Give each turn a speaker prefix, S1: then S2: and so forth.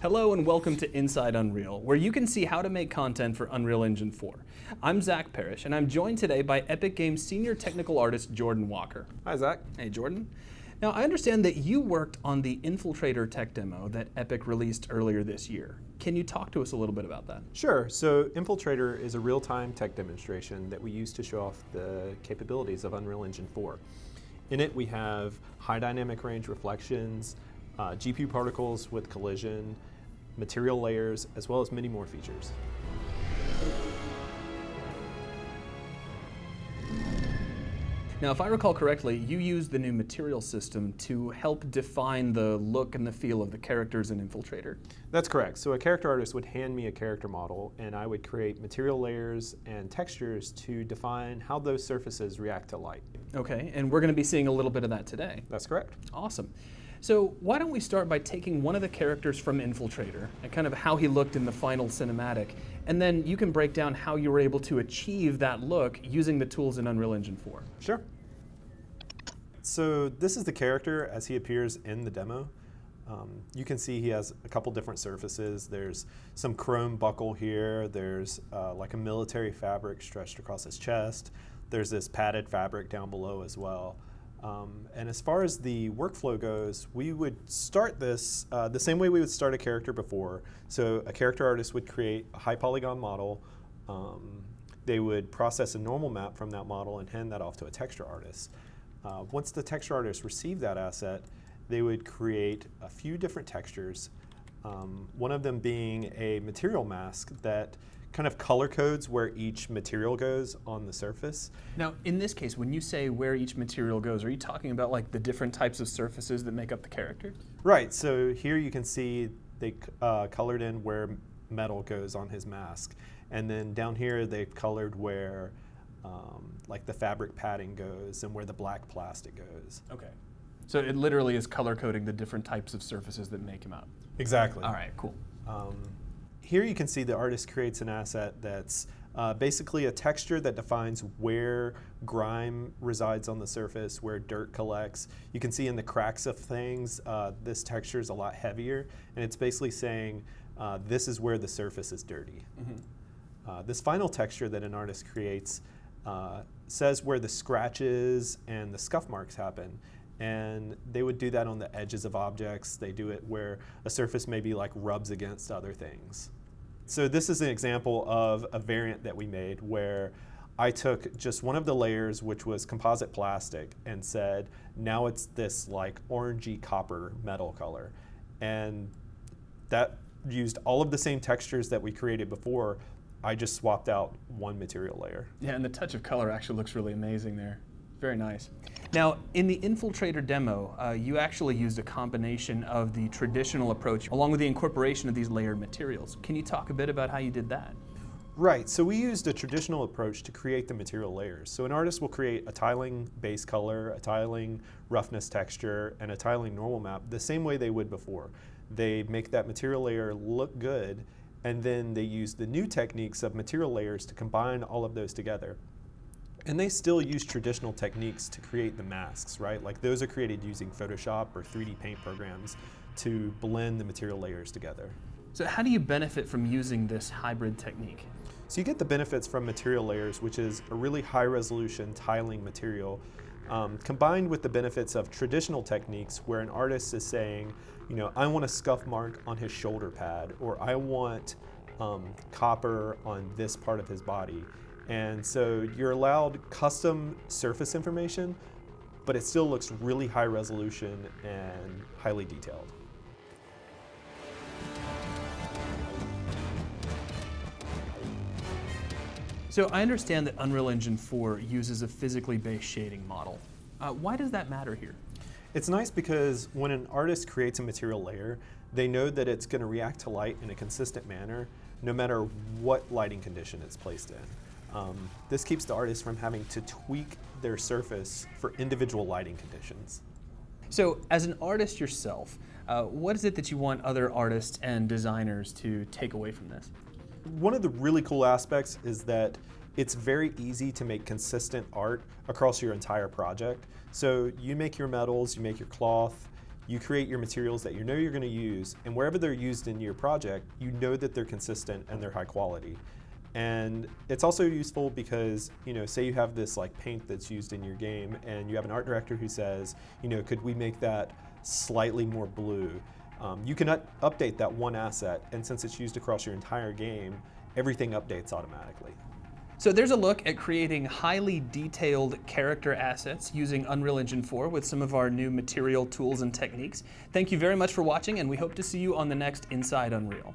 S1: Hello and welcome to Inside Unreal, where you can see how to make content for Unreal Engine 4. I'm Zach Parrish, and I'm joined today by Epic Games Senior Technical Artist Jordan Walker.
S2: Hi, Zach.
S1: Hey, Jordan. Now, I understand that you worked on the Infiltrator tech demo that Epic released earlier this year. Can you talk to us a little bit about that?
S2: Sure. So Infiltrator is a real-time tech demonstration that we use to show off the capabilities of Unreal Engine 4. In it, we have high dynamic range reflections, GPU particles with collision, material layers, as well as many more features.
S1: Now, if I recall correctly, you used the new material system to help define the look and the feel of the characters in Infiltrator.
S2: That's correct. So a character artist would hand me a character model, and I would create material layers and textures to define how those surfaces react to light.
S1: Okay, and we're going to be seeing a little bit of that today.
S2: That's correct.
S1: Awesome. So why don't we start by taking one of the characters from Infiltrator and kind of how he looked in the final cinematic, and then you can break down how you were able to achieve that look using the tools in Unreal Engine 4.
S2: Sure. So this is the character as he appears in the demo. You can see he has a couple different surfaces. There's some chrome buckle here. There's like a military fabric stretched across his chest. There's this padded fabric down below as well. And as far as the workflow goes, we would start this the same way we would start a character before. So a character artist would create a high polygon model. They would process a normal map from that model and hand that off to a texture artist. Once the texture artist received that asset, they would create a few different textures, one of them being a material mask that kind of color codes where each material goes on the surface.
S1: Now, in this case, when you say where each material goes, are you talking about like the different types of surfaces that make up the character?
S2: Right, so here you can see they colored in where metal goes on his mask. And then down here they've colored where like the fabric padding goes and where the black plastic goes.
S1: Okay. So it literally is color coding the different types of surfaces that make him up.
S2: Exactly.
S1: All right, cool.
S2: Here you can see the artist creates an asset that's basically a texture that defines where grime resides on the surface, where dirt collects. You can see in the cracks of things, this texture is a lot heavier, and it's basically saying this is where the surface is dirty. Mm-hmm. This final texture that an artist creates says where the scratches and the scuff marks happen. And they would do that on the edges of objects. They do it where a surface maybe like rubs against other things. So this is an example of a variant that we made where I took just one of the layers, which was composite plastic, and said, now it's this like orangey copper metal color. And that used all of the same textures that we created before. I just swapped out one material layer.
S1: Yeah, and the touch of color actually looks really amazing there. Very nice. Now, in the Infiltrator demo, you actually used a combination of the traditional approach along with the incorporation of these layered materials. Can you talk a bit about how you did that?
S2: Right, so we used a traditional approach to create the material layers. So an artist will create a tiling base color, a tiling roughness texture, and a tiling normal map the same way they would before. They make that material layer look good, and then they use the new techniques of material layers to combine all of those together. And they still use traditional techniques to create the masks, right? Like those are created using Photoshop or 3D paint programs to blend the material layers together.
S1: So how do you benefit from using this hybrid technique?
S2: So you get the benefits from material layers, which is a really high resolution tiling material, combined with the benefits of traditional techniques where an artist is saying, you know, I want a scuff mark on his shoulder pad, or I want copper on this part of his body. And so you're allowed custom surface information, but it still looks really high resolution and highly detailed.
S1: So I understand that Unreal Engine 4 uses a physically based shading model. Why does that matter here?
S2: It's nice because when an artist creates a material layer, they know that it's going to react to light in a consistent manner, no matter what lighting condition it's placed in. This keeps the artist from having to tweak their surface for individual lighting conditions.
S1: So as an artist yourself, what is it that you want other artists and designers to take away from this?
S2: One of the really cool aspects is that it's very easy to make consistent art across your entire project. So you make your metals, you make your cloth, You create your materials that you know you're going to use, and wherever they're used in your project, you know that they're consistent and they're high quality. And it's also useful because, say you have this like paint that's used in your game, and you have an art director who says, could we make that slightly more blue? You can update that one asset, and since it's used across your entire game, everything updates automatically.
S1: So there's a look at creating highly detailed character assets using Unreal Engine 4 with some of our new material tools and techniques. Thank you very much for watching, and we hope to see you on the next Inside Unreal.